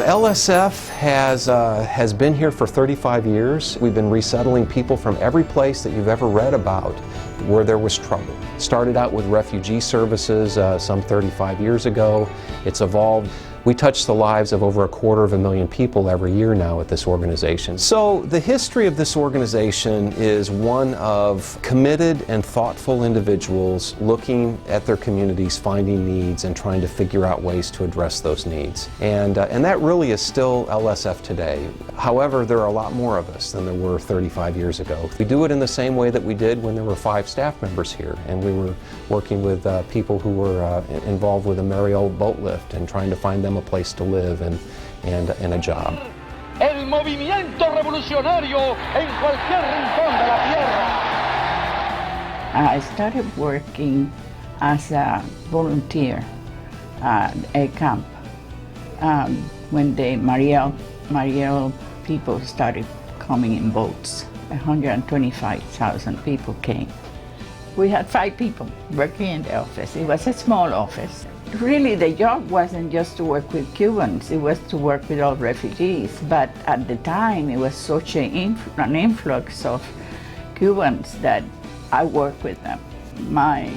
LSF has been here for 35 years. We've been resettling people from every place that you've ever read about where there was trouble. Started out with refugee services some 35 years ago. It's evolved. We touch the lives of over 250,000 people every year now at this organization. So the history of this organization is one of committed and thoughtful individuals looking at their communities, finding needs, and trying to figure out ways to address those needs. And that really is still LSF today. However, there are a lot more of us than there were 35 years ago. We do it in the same way that we did when there were 5 staff members here, and we were working with people who were involved with the Mariel boat lift and trying to find them a place to live and a job. El movimiento revolucionario en cualquier rincón de la tierra. I started working as a volunteer at a camp when the Mariel people started coming in boats. 125,000 people came. We had 5 people working in the office. It was a small office. Really, the job wasn't just to work with Cubans, it was to work with all refugees. But at the time, it was such an influx of Cubans that I worked with them. My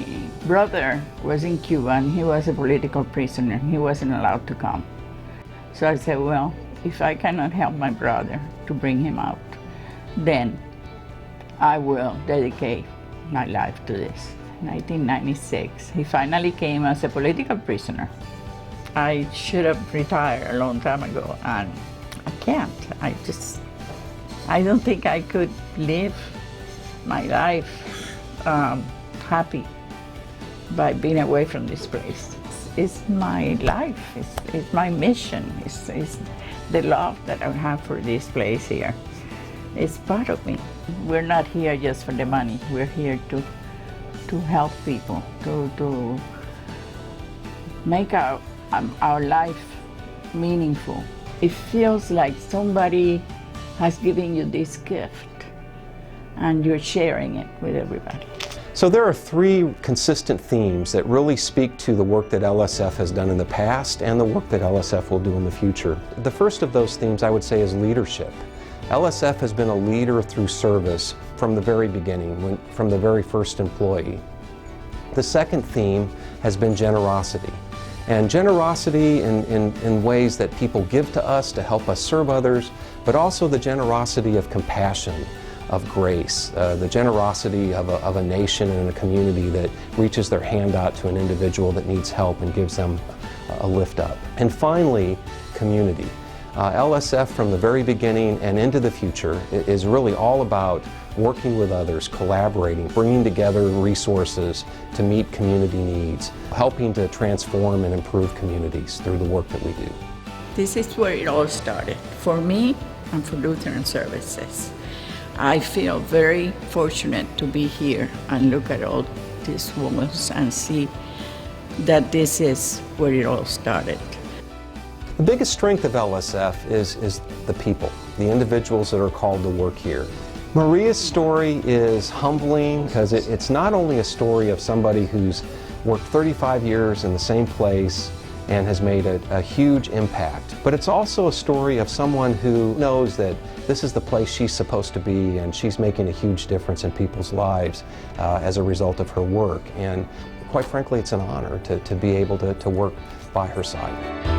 brother was in Cuba and he was a political prisoner. He wasn't allowed to come. So I said, well, if I cannot help my brother to bring him out, then I will dedicate my life to this. 1996, he finally came as a political prisoner. I should have retired a long time ago, and I can't. I don't think I could live my life happy by being away from this place. It's my life, it's my mission, it's the love that I have for this place here. It's part of me. We're not here just for the money, we're here to help people, to make our life meaningful. It feels like somebody has given you this gift and you're sharing it with everybody. So there are 3 consistent themes that really speak to the work that LSF has done in the past and the work that LSF will do in the future. The first of those themes, I would say, is leadership. LSF has been a leader through service from the very beginning, from the very first employee. The second theme has been generosity. And generosity in ways that people give to us to help us serve others, but also the generosity of compassion, of grace, the generosity of a nation and a community that reaches their hand out to an individual that needs help and gives them a lift up. And finally, community. LSF from the very beginning and into the future is really all about working with others, collaborating, bringing together resources to meet community needs, helping to transform and improve communities through the work that we do. This is where it all started, for me and for Lutheran Services. I feel very fortunate to be here and look at all these walls and see that this is where it all started. The biggest strength of LSF is the people, the individuals that are called to work here. Maria's story is humbling because it's not only a story of somebody who's worked 35 years in the same place and has made a huge impact, but it's also a story of someone who knows that this is the place she's supposed to be and she's making a huge difference in people's lives as a result of her work. And quite frankly, it's an honor to be able to work by her side.